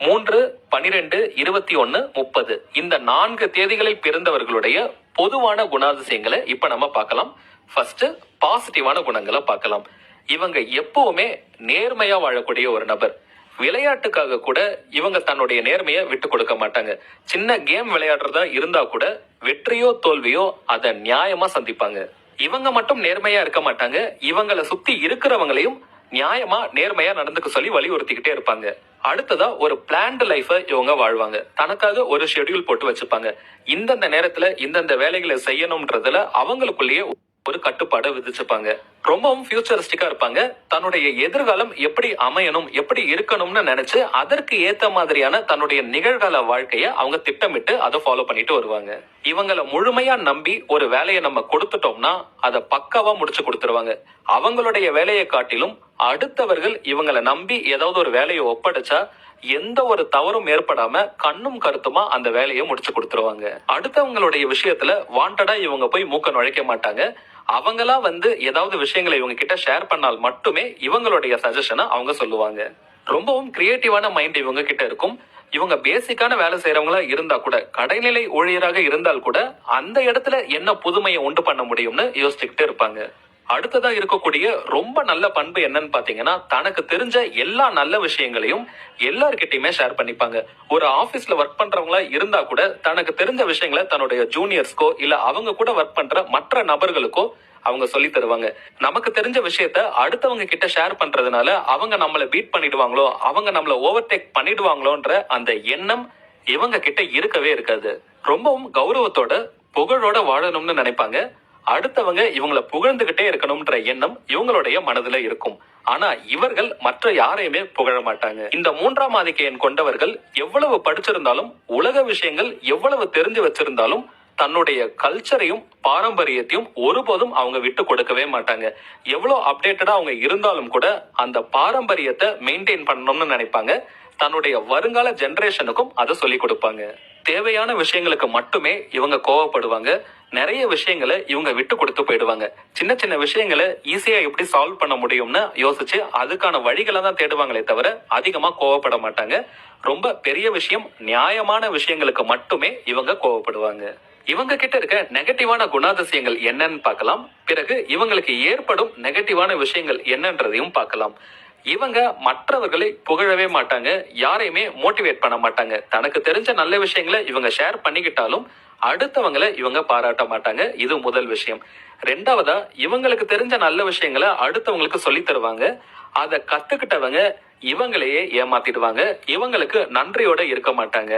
3, 12, 21, 30 இந்த 4 தேதிகளில் பிறந்தவர்களுடைய பொதுவான குணாதிசயங்களை இப்ப நம்ம பார்க்கலாம். ஃபர்ஸ்ட் பாசிட்டிவான குணங்களை பார்க்கலாம். இவங்க எப்பவுமே நேர்மையா வாழக்கூடிய ஒரு நபர். விளையாட்டுக்காக கூட இவங்க தன்னுடைய நேர்மையை விட்டு கொடுக்க மாட்டாங்க. சின்ன கேம் விளையாடுறதா இருந்தா கூட வெற்றியோ தோல்வியோ அதை நியாயமா சந்திப்பாங்க. இவங்க மட்டும் நேர்மையா இருக்க மாட்டாங்க, இவங்களை சுத்தி இருக்கிறவங்களையும் நியாயமா நேர்மையா நடந்துக்க சொல்லி வலியுறுத்திக்கிட்டே இருப்பாங்க. அடுத்ததா ஒரு பிளான்டு லைஃப இவங்க வாழ்வாங்க. தனக்காக ஒரு ஷெட்யூல் போட்டு வச்சுப்பாங்க. இந்தந்த நேரத்துல இந்தந்த வேலைகளை செய்யணும்ன்றதுல அவங்களுக்குள்ளேயே ஒரு கட்டுப்பாடை விதிச்சுப்பாங்க. ரொம்பவும் ஃபியூச்சரிஸ்டிக்கா இருப்பாங்க. தன்னுடைய எதிர்காலம் எப்படி அமையணும், எப்படி இருக்கணும்னு நினைச்சு அதற்கு ஏத்த மாதிரியான தன்னுடைய நிகழ்கால வாழ்க்கைய அவங்க திட்டமிட்டு அதை ஃபாலோ பண்ணிட்டு வருவாங்க. இவங்களை முழுமையா நம்பி ஒரு வேலையை நம்ம கொடுத்துட்டோம்னா அதை பக்காவா முடிச்சு கொடுத்துருவாங்க. அவங்களுடைய வேலையை காட்டிலும் அடுத்தவர்கள் இவங்களை நம்பி ஏதாவது ஒரு வேலையை ஒப்படைச்சா எந்த ஒரு தவறும் ஏற்படாம கண்ணும் கருத்துமா அந்த வேலையை முடிச்சு கொடுத்துருவாங்க. அடுத்தவங்களுடைய விஷயத்துல வாண்டடா இவங்க போய் மூக்க நுழைக்க மாட்டாங்க. அவங்களா ஏதாவது விஷயங்களை இவங்க கிட்ட ஷேர் பண்ணால் மட்டுமே இவங்களுடைய சஜஷனை அவங்க சொல்லுவாங்க. ரொம்பவும் கிரியேட்டிவான மைண்ட் இவங்க கிட்ட இருக்கும். இவங்க பேசிக்கான வேலை செய்யறவங்களா இருந்தா கூட, கடைநிலை ஊழியராக இருந்தால் கூட அந்த இடத்துல என்ன புதுமையை உண்டு பண்ண முடியும்னு யோசிச்சுக்கிட்டு இருப்பாங்க. அடுத்ததா இருக்கக்கூடிய ரொம்ப நல்ல பண்பு என்னன்னு பாத்தீங்கன்னா, தனக்கு தெரிஞ்ச எல்லா நல்ல விஷயங்களையும் எல்லார்கிட்டயுமே ஷேர் பண்ணிப்பாங்க. ஒரு ஆபீஸ்ல ஒர்க் பண்றவங்களா இருந்தா கூட தனக்கு தெரிஞ்ச விஷயங்களை தன்னுடைய ஜூனியர்ஸ்க்கோ இல்ல அவங்க கூட ஒர்க் பண்ற மற்ற நபர்களுக்கோ அவங்க சொல்லி தருவாங்க. நமக்கு தெரிஞ்ச விஷயத்த அடுத்தவங்க கிட்ட ஷேர் பண்றதுனால அவங்க நம்மளை பீட் பண்ணிடுவாங்களோ, அவங்க நம்மளை ஓவர்டேக் பண்ணிடுவாங்களோன்ற அந்த எண்ணம் இவங்க கிட்ட இருக்கவே இருக்காது. ரொம்பவும் கௌரவத்தோட புகழோட வாழணும்னு நினைப்பாங்க. அடுத்தவங்க இவங்களை புகழ்ந்துகிட்டே இருக்கணும்ன்ற எண்ணம் இவங்களுடைய மனதுல இருக்கும். ஆனா இவர்கள் மற்ற யாரையுமே புகழ மாட்டாங்க. இந்த 3ஆம் ஆதிக்க எண் கொண்டவர்கள் எவ்வளவு படிச்சிருந்தாலும், உலக விஷயங்கள் எவ்வளவு தெரிஞ்சு வச்சிருந்தாலும் தன்னுடைய கல்ச்சரையும் பாரம்பரியத்தையும் ஒருபோதும் அவங்க விட்டு கொடுக்கவே மாட்டாங்க. எவ்வளவு அப்டேட்டடா அவங்க இருந்தாலும் கூட அந்த பாரம்பரியத்தை மெயின்டைன் பண்ணணும்னு நினைப்பாங்க. தன்னுடைய வருங்கால ஜெனரேஷனுக்கும் அதை சொல்லி கொடுப்பாங்க. தேவையான விஷயங்களுக்கு மட்டுமே இவங்க கோவப்படுவாங்க. நிறைய விஷயங்களை இவங்க விட்டு கொடுத்து போயிடுவாங்க. சின்ன சின்ன விஷயங்களை ஈஸியா எப்படி சால்வ் பண்ண முடியும்னு யோசிச்சு அதுக்கான வழிகளை தான் தேடுவாங்களே தவிர அதிகமா கோவப்பட மாட்டாங்க. ரொம்ப பெரிய விஷயம், நியாயமான விஷயங்களுக்கு மட்டுமே இவங்க கோவப்படுவாங்க. இவங்க கிட்ட இருக்க நெகட்டிவான குணாதிசயங்கள் என்னன்னு பார்க்கலாம். பிறகு இவங்களுக்கு ஏற்படும் நெகட்டிவான விஷயங்கள் என்னன்றதையும் பார்க்கலாம். இவங்க மற்றவர்களை புகழவே மாட்டாங்க, யாரையுமே மோட்டிவேட் பண்ண மாட்டாங்க. தனக்கு தெரிஞ்ச நல்ல விஷயங்களை இவங்க ஷேர் பண்ணிக்கிட்டாலும் அடுத்தவங்களை இவங்க பாராட்ட மாட்டாங்க. இது முதல் விஷயம். ரெண்டாவதா, இவங்களுக்கு தெரிஞ்ச நல்ல விஷயங்களை அடுத்தவங்களுக்கு சொல்லி தருவாங்க. அதை கத்துக்கிட்டவங்க இவங்களையே ஏமாத்திடுவாங்க. இவங்களுக்கு நன்றியோட இருக்க மாட்டாங்க.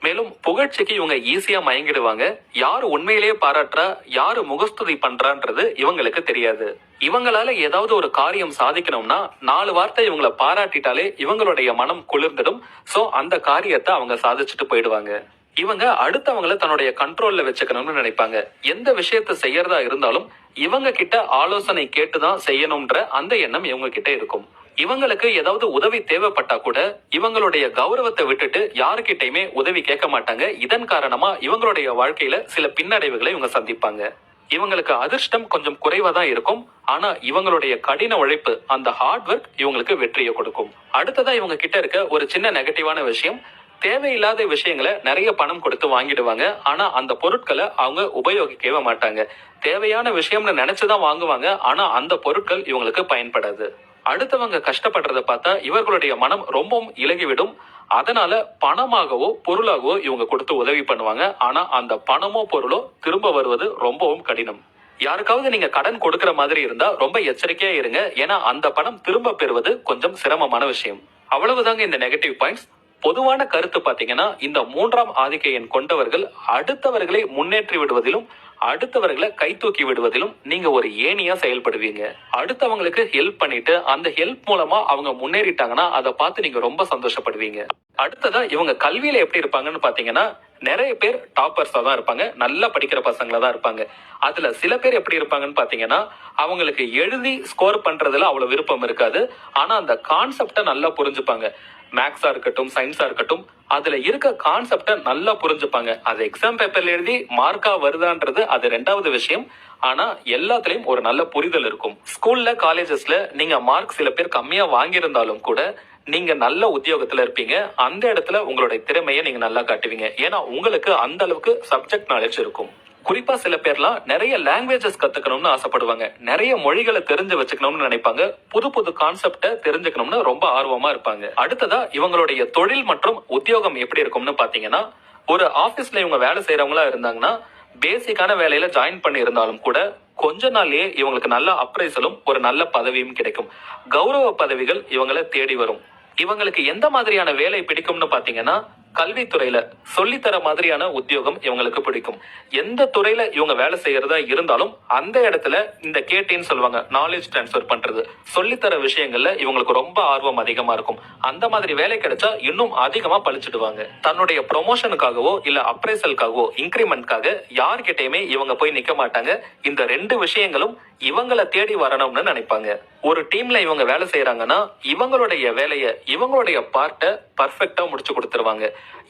மேலும் புகழ்ச்சிக்கு இவங்க ஈஸியா மயங்கிடுவாங்க. யாரு உண்மையிலேயே பாராட்டுறா, யாரு முகஸ்துதி பண்றான்றது இவங்களுக்கு தெரியாது. இவங்களால ஏதாவது ஒரு காரியம் சாதிக்கணும்னா 4 வார்த்தை இவங்களை பாராட்டிட்டாலே இவங்களுடைய மனம் குளிர்ந்துடும். சோ அந்த காரியத்தை அவங்க சாதிச்சுட்டு போயிடுவாங்க. இவங்க அடுத்தவங்களை தன்னுடைய கண்ட்ரோல்ல வச்சுக்கணும்னு நினைப்பாங்க. எந்த விஷயத்த செய்யறதா இருந்தாலும் இவங்க கிட்ட ஆலோசனை கேட்டுதான் செய்யணும்ன்ற அந்த எண்ணம் இவங்க கிட்ட இருக்கும். இவங்களுக்கு ஏதாவது உதவி தேவைப்பட்டா கூட இவங்களுடைய கௌரவத்தை விட்டுட்டு யாருக்கிட்டையுமே உதவி கேட்க மாட்டாங்க. இதன் காரணமா இவங்களுடைய வாழ்க்கையில சில பின்னடைவுகளை இவங்க சந்திப்பாங்க. இவங்களுக்கு அதிர்ஷ்டம் கொஞ்சம் குறைவா தான் இருக்கும். ஆனா இவங்களுடைய கடின உழைப்பு, அந்த ஹார்ட் ஒர்க் இவங்களுக்கு வெற்றியை கொடுக்கும். அடுத்ததா இவங்க கிட்ட இருக்க ஒரு சின்ன நெகட்டிவான விஷயம், தேவையில்லாத விஷயங்களை நிறைய பணம் கொடுத்து வாங்கிடுவாங்க. ஆனா அந்த பொருட்களை அவங்க உபயோகிக்கவே மாட்டாங்க. தேவையான விஷயம்னு நினைச்சுதான் வாங்குவாங்க. ஆனா அந்த பொருட்கள் இவங்களுக்கு பயன்படாது. அடுத்தவங்க கஷ்டப்படுறத பார்த்தா இவர்களுடைய மனம் ரொம்பவும் இலகிவிடும். அதனால பணமாகவோ பொருளாகவோ இவங்க கொடுத்து உதவி பண்ணுவாங்க. ஆனா அந்த பணமோ பொருளோ திரும்ப வருவது ரொம்பவும் கடினம். யாருக்காவது நீங்க கடன் கொடுக்கற மாதிரி இருந்தா ரொம்ப எச்சரிக்கையா இருங்க. ஏன்னா அந்த பணம் திரும்ப பெறுவது கொஞ்சம் சிரமமான விஷயம். அவ்வளவுதாங்க இந்த நெகட்டிவ் பாயிண்ட்ஸ். பொதுவான கருத்து பாத்தீங்கன்னா, இந்த 3ஆம் ஆதிக்க எண் கொண்டவர்கள் அடுத்தவர்களை முன்னேற்றி விடுவதிலும் அடுத்தவர்களை கை தூக்கி விடுவதிலும் நீங்க ஒரு ஏணியா செயல்படுவீங்க. அடுத்தவங்களுக்கு ஹெல்ப் பண்ணிட்டு அந்த ஹெல்ப் மூலமா அவங்க முன்னேறிட்டாங்கன்னா அதை பார்த்து நீங்க ரொம்ப சந்தோஷப்படுவீங்க. அடுத்ததா இவங்க கல்வியில எப்படி இருப்பாங்கன்னு பாத்தீங்கன்னா, நிறைய பேர் டாப்பர்ஸா தான் இருப்பாங்க, நல்லா படிக்கிற பசங்களா தான் இருப்பாங்க. அதுல சில பேர் எப்படி இருப்பாங்கன்னு பாத்தீங்கன்னா, அவங்களுக்கு எழுதி ஸ்கோர் பண்றதுல அவ்வளவு விருப்பம் இருக்காது. ஆனா அந்த கான்செப்ட நல்லா புரிஞ்சுப்பாங்க. மேக்ஸா இருக்கட்டும், சயின்ஸா இருக்கட்டும், அதுல இருக்க கான்செப்ட நல்லா புரிஞ்சுப்பாங்க. அது எக்ஸாம் பேப்பர்ல எழுதி மார்க்கா வருதான்றது அது 2வது விஷயம். ஆனா எல்லாத்துலயும் ஒரு நல்ல புரிதல் இருக்கும். ஸ்கூல்ல காலேஜஸ்ல நீங்க மார்க் சில பேர் கம்மியா வாங்கியிருந்தாலும் கூட நீங்க நல்ல உத்தியோகத்துல இருப்பீங்க. அந்த இடத்துல உங்களுடைய திறமையை நீங்க நல்லா காட்டுவீங்க. ஏன்னா உங்களுக்கு அந்த அளவுக்கு சப்ஜெக்ட் நாலேஜ் இருக்கும். குறிப்பா சில பேர்லாம் நிறைய லாங்குவேஜஸ் கத்துக்கணும்னு ஆசைப்படுவாங்க. நிறைய மொழிகளை தெரிஞ்சு வச்சுக்கணும்னு நினைப்பாங்க. புது புது கான்செப்ட தெரிஞ்சுக்கணும்னு ரொம்ப ஆர்வமா இருப்பாங்க. அடுத்ததா இவங்களுடைய தொழில் மற்றும் உத்தியோகம் எப்படி இருக்கும்னு பாத்தீங்கன்னா, ஒரு ஆபீஸ்ல இவங்க வேலை செய்யறவங்களா இருந்தாங்கன்னா பேசிக்கான வேலையில ஜாயின் பண்ணி இருந்தாலும் கூட கொஞ்ச நாள்லயே இவங்களுக்கு நல்ல அப்ரைசலும் ஒரு நல்ல பதவியும் கிடைக்கும். கௌரவ பதவிகள் இவங்களை தேடி வரும். இவங்களுக்கு எந்த மாதிரியான வேலை பிடிக்கும்னு பாத்தீங்கன்னா, கல்வித்துறையில சொல்லித்தர மாதிரியான உத்தியோகம் இவங்களுக்கு பிடிக்கும். எந்த துறையில இவங்க வேலை செய்யறதா இருந்தாலும் அந்த இடத்துல இந்த கேட்டின்னு சொல்லுவாங்க, நாலேஜ் டிரான்ஸ்ஃபர் பண்றது, சொல்லித்தர விஷயங்கள்ல இவங்களுக்கு ரொம்ப ஆர்வம் அதிகமா இருக்கும். அந்த மாதிரி வேலை கிடைச்சா இன்னும் அதிகமா பழிச்சிடுவாங்க. தன்னுடைய ப்ரொமோஷனுக்காகவோ இல்ல அப்ரைசலுக்காகவோ இன்கிரிமெண்ட்காக யார்கிட்டயுமே இவங்க போய் நிக்க மாட்டாங்க. இந்த ரெண்டு விஷயங்களும் இவங்கள தேடி வரணும்னு நினைப்பாங்க. ஒரு டீம்ல இவங்க வேலை செய்யறாங்கன்னா இவங்களுடைய வேலையை இவங்களுடைய பார்ட்டை பர்ஃபெக்டா முடிச்சு கொடுத்துருவாங்க.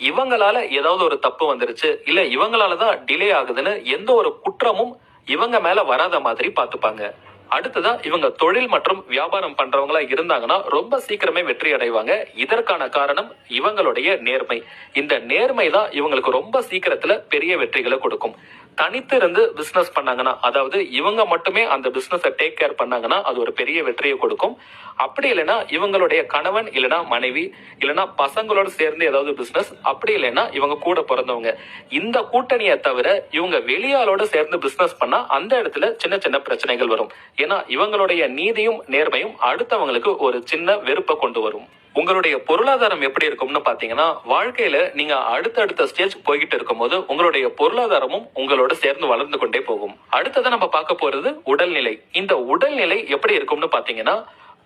இவங்களால ஏதாவது ஒரு தப்பு வந்துருச்சு இல்ல இவங்களாலதான் டிலே ஆகுதுன்னு எந்த ஒரு குற்றமும் இவங்க மேல வராத மாதிரி பாத்துப்பாங்க. அடுத்ததா இவங்க தொழில் மற்றும் வியாபாரம் பண்றவங்களா இருந்தாங்கன்னா ரொம்ப சீக்கிரமே வெற்றி அடைவாங்க. இதற்கான காரணம் இவங்களுடைய நேர்மை. இந்த நேர்மை தான் இவங்களுக்கு ரொம்ப சீக்கிரத்துல பெரிய வெற்றிகளை கொடுக்கும். தனித்து இருந்து பிசினஸ் பண்ணாங்கன்னா, அதாவது இவங்க மட்டுமே அந்த பிசினஸை டேக் கேர் பண்ணாங்கன்னா அது ஒரு பெரிய வெற்றியை கொடுக்கும். அப்படி இல்லைன்னா இவங்களுடைய கணவன் இல்லைன்னா மனைவி இல்லைன்னா பசங்களோட சேர்ந்து ஏதாவது பிசினஸ், அப்படி இல்லைன்னா இவங்க கூட பிறந்தவங்க, இந்த கூட்டணியை தவிர இவங்க வெளியாளோட சேர்ந்து பிசினஸ் பண்ணா அந்த இடத்துல சின்ன சின்ன பிரச்சனைகள் வரும். ஏன்னா இவங்களுடைய நீதியும் நேர்மையும் அடுத்தவங்களுக்கு ஒரு சின்ன வெறுப்பை கொண்டு வரும். உங்களுடைய பொருளாதாரம் எப்படி இருக்கும்னு பாத்தீங்கன்னா, வாழ்க்கையில நீங்க அடுத்தடுத்த ஸ்டேஜ் போய்கிட்டு இருக்கும் போது உங்களுடைய பொருளாதாரமும் உங்களோட சேர்ந்து வளர்ந்து கொண்டே போகும். அடுத்ததை நம்ம பார்க்க போறது உடல்நிலை. இந்த உடல்நிலை எப்படி இருக்கும்னு பாத்தீங்கன்னா,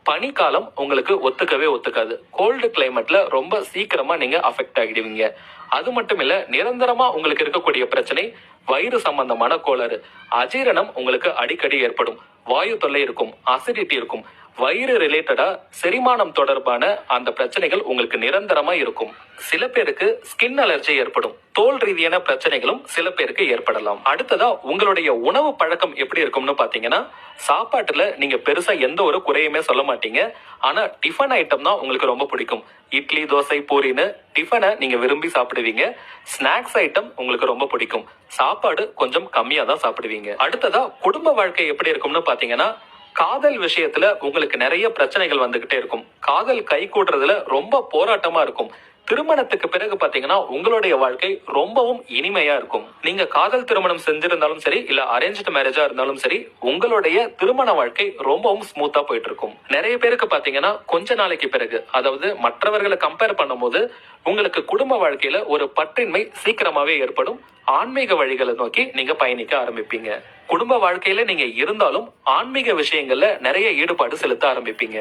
பனிக்காலம் உங்களுக்கு ஒத்துக்கவே ஒத்துக்காது. கோல்டு கிளைமேட்ல ரொம்ப சீக்கிரமா நீங்க அஃபெக்ட் ஆகிடுவீங்க. அது மட்டும் இல்ல, நிரந்தரமா உங்களுக்கு இருக்கக்கூடிய பிரச்சனை வயிறு சம்பந்தமான கோளாறு, அஜீரணம் உங்களுக்கு அடிக்கடி ஏற்படும், வாயு தொல்லை இருக்கும், அசிடிட்டி இருக்கும், வயிறு ரிலேட்டடா செரிமானம் தொடர்பான அந்த பிரச்சனைகள் உங்களுக்கு நிரந்தரமா இருக்கும். சில பேருக்கு ஸ்கின் அலர்ஜி ஏற்படும். தோல் ரீதியான பிரச்சனைகளும் சில பேருக்கு ஏற்படலாம். அடுத்ததா உங்களுடைய உணவு பழக்கம் எப்படி இருக்கும்னு பாத்தீங்கன்னா, சாப்பாட்டுல நீங்க பெருசா எந்த ஒரு குறையுமே சொல்ல மாட்டீங்க. ஆனா டிஃபன் ஐட்டம் தான் உங்களுக்கு ரொம்ப பிடிக்கும். இட்லி, தோசை, பூரின்னு டிஃபனை நீங்க விரும்பி சாப்பிடுவீங்க. ஸ்நாக்ஸ் ஐட்டம் உங்களுக்கு ரொம்ப பிடிக்கும். சாப்பாடு கொஞ்சம் கம்மியா தான் சாப்பிடுவீங்க. அடுத்ததா குடும்ப வாழ்க்கை எப்படி இருக்கும்னு பாத்தீங்கன்னா, காதல் விஷயத்துல உங்களுக்கு நிறைய பிரச்சனைகள் வந்துகிட்டே இருக்கும். காதல் கை கூடுறதுல ரொம்ப போராட்டமா இருக்கும். திருமணத்துக்கு பிறகு பாத்தீங்கன்னா உங்களுடைய வாழ்க்கை ரொம்பவும் இனிமையா இருக்கும். நீங்க காதல் திருமணம் செஞ்சிருந்தாலும் சரி இல்ல அரேஞ்ச்டு மேரேஜா இருந்தாலும் சரி, உங்களுடைய திருமண வாழ்க்கை ரொம்பவும் ஸ்மூத்தா போயிட்டு இருக்கும். நிறைய பேருக்கு பாத்தீங்கன்னா கொஞ்ச நாளைக்கு பிறகு, அதாவது மற்றவர்களை கம்பேர் பண்ணும்போது உங்களுக்கு குடும்ப வாழ்க்கையில ஒரு பற்றின்மை சீக்கிரமாவே ஏற்படும். ஆன்மீக வழிகளை நோக்கி நீங்க பயணிக்க ஆரம்பிப்பீங்க. குடும்ப வாழ்க்கையில நீங்க இருந்தாலும் ஆன்மீக விஷயங்கள்ல நிறைய ஈடுபாடு செலுத்த ஆரம்பிப்பீங்க.